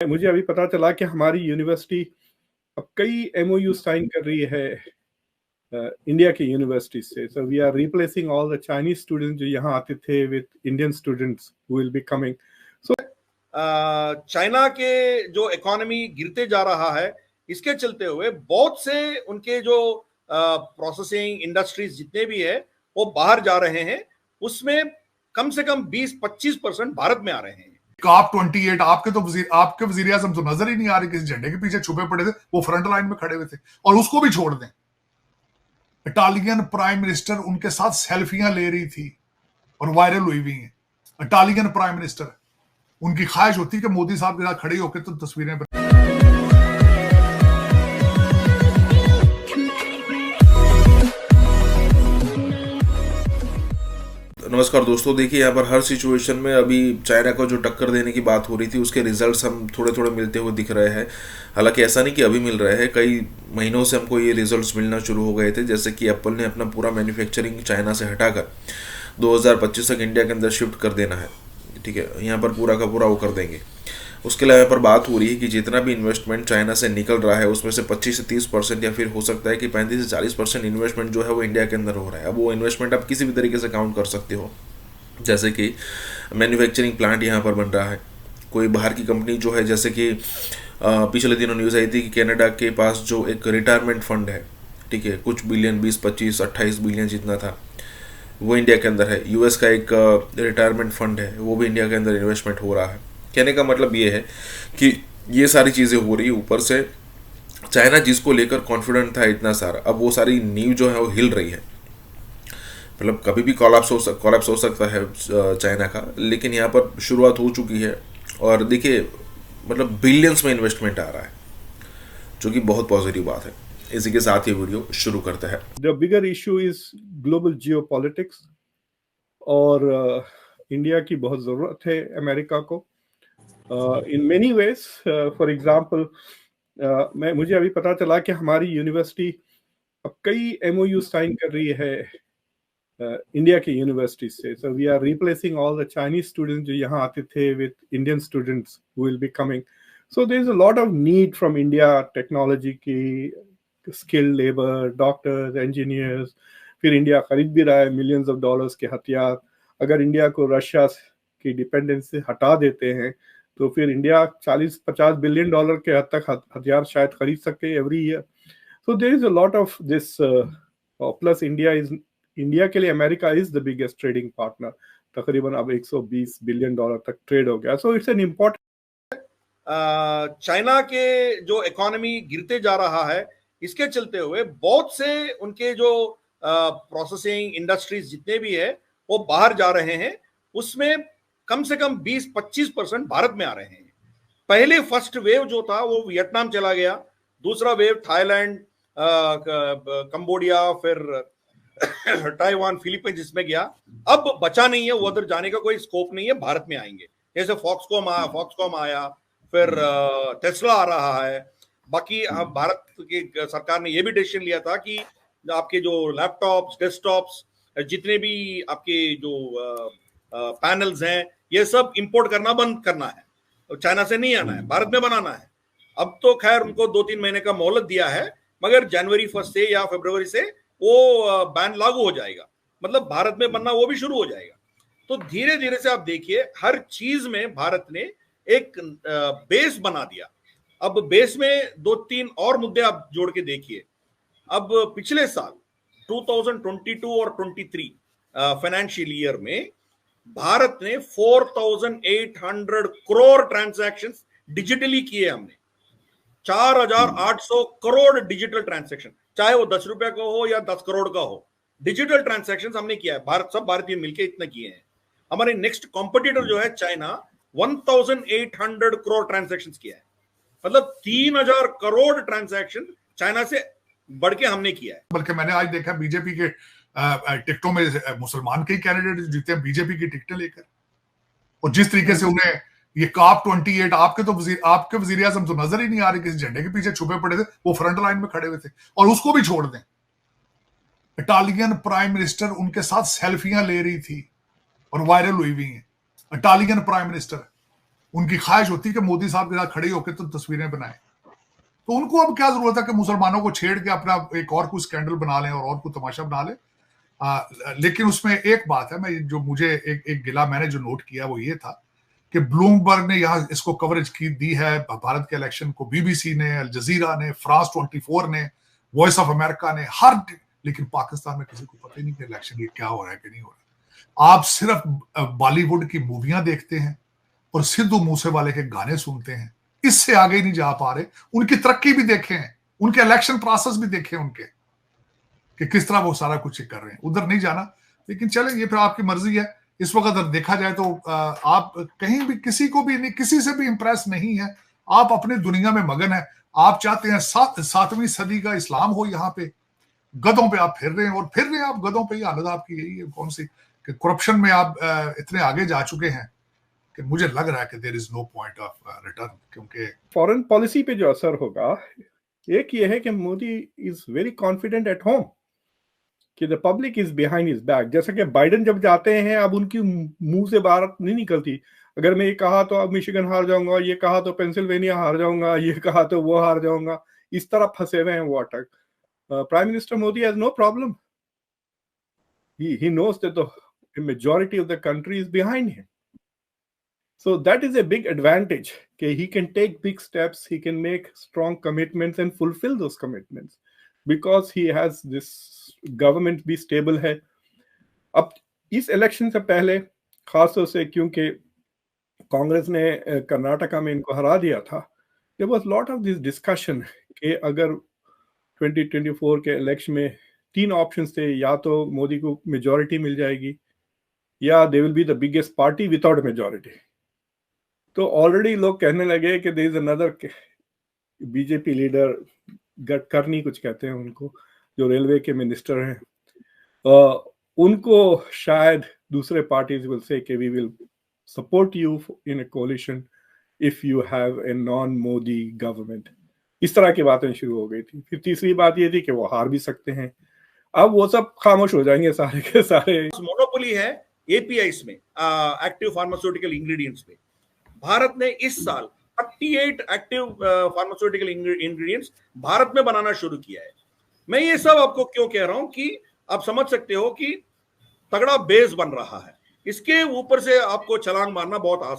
मुझे अभी पता चला कि हमारी यूनिवर्सिटी अब कई एमओयू साइन कर रही है इंडिया की यूनिवर्सिटी से। So we are replacing all the Chinese students जो यहाँ आते थे with Indian students who will be coming. China के जो इकोनॉमी गिरते जा रहा है, इसके चलते हुए बहुत से उनके जो प्रोसेसिंग इंडस्ट्रीज जितने भी है वो बाहर जा रहे हैं। उसमें कम से कम 20-25% भारत में आ रहे हैं। काप 28 आपके वजीर आजम तो नजर ही नहीं आ रहे, किसी झंडे के पीछे छुपे पड़े थे, वो फ्रंट लाइन में खड़े हुए थे। और उसको भी छोड़ दें, इटालियन प्राइम मिनिस्टर उनके साथ सेल्फियां ले रही थी और वायरल हुई हुई हैं। इटालियन प्राइम मिनिस्टर, उनकी ख्वाहिश होती है कि मोदी साहब के साथ खड़ी होकर तो तस्वीरें। नमस्कार दोस्तों, देखिए यहाँ पर हर सिचुएशन में अभी चाइना को जो टक्कर देने की बात हो रही थी उसके रिजल्ट्स हम थोड़े थोड़े मिलते हुए दिख रहे हैं। हालांकि ऐसा नहीं कि अभी मिल रहे हैं, कई महीनों से हमको ये रिजल्ट्स मिलना शुरू हो गए थे। जैसे कि एप्पल ने अपना पूरा मैन्युफैक्चरिंग चाइना से हटाकर 2025 तक इंडिया के अंदर शिफ्ट कर देना है। ठीक है, यहाँ पर पूरा का पूरा वो कर देंगे। उसके अलावा यहाँ पर बात हो रही है कि जितना भी इन्वेस्टमेंट चाइना से निकल रहा है उसमें से 25 से 30% या फिर हो सकता है कि 35 से 40% इन्वेस्टमेंट जो है वो इंडिया के अंदर हो रहा है। अब वो इन्वेस्टमेंट आप किसी भी तरीके से काउंट कर सकते हो, जैसे कि मैन्युफैक्चरिंग प्लांट यहाँ पर बन रहा है, कोई बाहर की कंपनी जो है, जैसे कि पिछले दिनों न्यूज़ आई थी कि कनाडा के पास जो एक रिटायरमेंट फंड है, ठीक है, कुछ बिलियन 20, 25, 28 बिलियन जितना था वो इंडिया के अंदर है। यूएस का एक रिटायरमेंट फंड है, वो भी इंडिया के अंदर इन्वेस्टमेंट हो रहा है। कहने का मतलब ये है कि ये सारी चीज़ें हो रही है, ऊपर से चाइना जिसको लेकर कॉन्फिडेंट था इतना सारा, अब वो सारी नींव जो है वो हिल रही है। मतलब कभी भी कोलैप्स हो सकता है चाइना का, लेकिन यहाँ पर शुरुआत हो चुकी है। और देखिए मतलब बिलियंस में इन्वेस्टमेंट आ रहा है, जो कि बहुत पॉजिटिव बात है। इसी के साथ ये वीडियो शुरू करते हैं। The bigger issue is global geopolitics, और इंडिया की बहुत ज़रूरत है अमेरिका को in many ways. For example, मुझे अभी पता चला कि हमारी यूनिवर्सिटी अब कई एमओयू साइन कर रही है इंडिया की यूनिवर्सिटी से। So we are replacing all the Chinese students जो यहाँ आते थे with Indian students who will be coming. So there is a lot of need from India, technology की, स्किल्ड लेबर, डॉक्टर्स, इंजीनियर्स। फिर India खरीद भी रहा है मिलियंस ऑफ डॉलर्स के हथियार। अगर इंडिया को रशिया की डिपेंडेंस से हटा देते हैं तो फिर इंडिया 40-50 बिलियन डॉलर के हद तक हथियार शायद खरीद सके every year. So there is a lot of this, plus India के लिए America is the biggest trading partner. तकरीबन अब 120 बिलियन डॉलर तक ट्रेड हो गया। So it's an important. China के जो इकोनॉमी गिरते जा रहा है, इसके चलते हुए बहुत से उनके जो प्रोसेसिंग इंडस्ट्रीज जितने भी है वो बाहर जा रहे हैं। उसमें कम से कम 20-25% भारत में आ रहे हैं। पहले फर्स्ट वेव जो था वो वियतनाम चला गया, दूसरा वेव थाईलैंड, कंबोडिया, फिर ताइवान, फिलीपींस जिसमें गया। अब बचा नहीं है, वो उधर जाने का कोई स्कोप नहीं है, भारत में आएंगे। जैसे फॉक्सकॉम आया, फिर टेस्ला आ रहा है। बाकी भारत की सरकार ने यह भी डिसीजन लिया था कि आपके जो लैपटॉप्स, डेस्कटॉप्स, जितने भी आपके जो पैनल्स हैं, ये सब इंपोर्ट करना बंद करना है, चाइना से नहीं आना है, भारत में बनाना है। अब तो खैर उनको 2-3 महीने का मोहलत दिया है, मगर जनवरी 1 से या फरवरी से वो बैन लागू हो जाएगा, मतलब भारत में बनना वो भी शुरू हो जाएगा। तो धीरे धीरे से आप देखिए हर चीज में भारत ने एक बेस बना दिया। अब बेस में 2-3 और मुद्दे आप जोड़ के देखिए। अब पिछले साल 2022 और 23 फाइनेंशियल ईयर में भारत ने 4,800 करोड़ ट्रांजैक्शंस डिजिटली किए। हमने 4,800 करोड़ डिजिटल ट्रांजैक्शन, चाहे वो 10 रुपए का हो या 10 करोड़ का हो, डिजिटल ट्रांजैक्शंस हमने किया है। भारत, सब भारतीय मिलकर इतना किए हैं। हमारे नेक्स्ट कॉम्पिटिटर जो है चाइना, 1,800 करोड़ ट्रांजैक्शंस किया है। मतलब 3,000 करोड़ ट्रांजैक्शन चाइना से बढ़ के हमने किया है। बल्कि मैंने आज देखा बीजेपी के टिकटों में मुसलमान के कैंडिडेट जीते हैं बीजेपी की टिकटें लेकर। और जिस तरीके से उन्हें ये काप 28 आपके वजीर आजम तो नजर ही नहीं आ रहे, किसी झंडे के पीछे छुपे पड़े थे, वो फ्रंट लाइन में खड़े हुए थे। और उसको भी छोड़ दें, इटालियन प्राइम मिनिस्टर उनके साथ सेल्फियां ले रही थी और वायरल हुई हुई हैं। इटालियन प्राइम मिनिस्टर, उनकी ख्वाहिश होती है कि मोदी साहब के साथ खड़े होकर तो तस्वीरें बनाएं। तो उनको अब क्या जरूरत है कि मुसलमानों को छेड़ के अपना एक और कुछ स्कैंडल बना लें और कुछ तमाशा बना लें। लेकिन उसमें एक बात है, मैं जो मुझे एक गिला मैंने जो नोट किया वो ये था कि ब्लूमबर्ग ने यहाँ इसको कवरेज दी है भारत के इलेक्शन को, बीबीसी ने, अल जजीरा ने, फ्रांस 24 ने, वॉइस ऑफ अमेरिका ने, लेकिन पाकिस्तान में किसी को पता ही नहीं कि इलेक्शन ये क्या हो रहा है कि नहीं हो रहा। आप सिर्फ बॉलीवुड की मूवियां देखते हैं और सिद्धू मूसेवाले के गाने सुनते हैं, इससे आगे नहीं जा पा रहे। उनकी तरक्की भी देखें, उनके इलेक्शन प्रोसेस भी देखें, उनके कि किस तरह वो सारा कुछ कर रहे हैं। उधर नहीं जाना, लेकिन चले ये फिर आपकी मर्जी है। इस वक्त अगर देखा जाए तो आप कहीं भी किसी को भी नहीं, किसी से भी इंप्रेस नहीं है, आप अपने दुनिया में मगन है। आप चाहते हैं 7वीं सदी का इस्लाम हो, यहाँ पे गधों पे आप फिर रहे हैं और फिर रहे हैं आप गधों पे। ही हालत आपकी यही है, कौन सी कि करप्शन में आप इतने आगे जा चुके हैं कि मुझे लग रहा है कि there is no point of return. क्योंकि फॉरेन पॉलिसी पे जो असर होगा, एक ये है कि Modi is very confident at home कि the public is behind his back. जैसा कि बाइडेन जब जाते हैं, अब उनकी मुंह से बात नहीं निकलती। अगर मैं ये कहा तो अब मिशिगन हार जाऊंगा, ये कहा तो पेंसिल्वेनिया हार जाऊंगा, ये कहा तो वो हार जाऊंगा, इस तरह फंसे हुए हैं वो अटक। Prime minister Modi has no problem. He knows that the majority of the country is behind him. So that is a big advantage. Okay, he can take big steps, he can make strong commitments and fulfill those commitments because he has this government भी stable है। अब इस election से पहले खासतौर से क्योंकि कांग्रेस ने कर्नाटका में इनको हरा दिया था, there was lot of this discussion कि अगर 2024 के इलेक्शन में 3 ऑप्शंस थे, या तो मोदी को मेजॉरिटी मिल जाएगी या they will be the biggest party without majority. तो ऑलरेडी लोग कहने लगे कि there is another BJP leader, Gadkari कुछ कहते हैं उनको, जो रेलवे के मिनिस्टर हैं, उनको शायद दूसरे पार्टीज विल से कि we will support you in a coalition if you have a non Modi government. इस तरह की बातें शुरू हो गई थी। फिर तीसरी बात ये थी कि वो हार भी सकते हैं। अब वो सब खामोश हो जाएंगे सारे के सारे। मोनोपोली है एपीआईस में, एक्टिव फार्मास्यूटिकल इंग्रेडिएंट्स में। भारत ने इस साल 38 एक्टिव फार्मास्यूटिकल इंग्रेडिएंट्स भारत में बनाना शुरू किया है। मैं ये सब आपको क्यों कह रहा हूं कि आप समझ सकते हो कि तगड़ा बेस बन रहा है। इसके ऊपर से आपको छलांग मारना बहुत आसान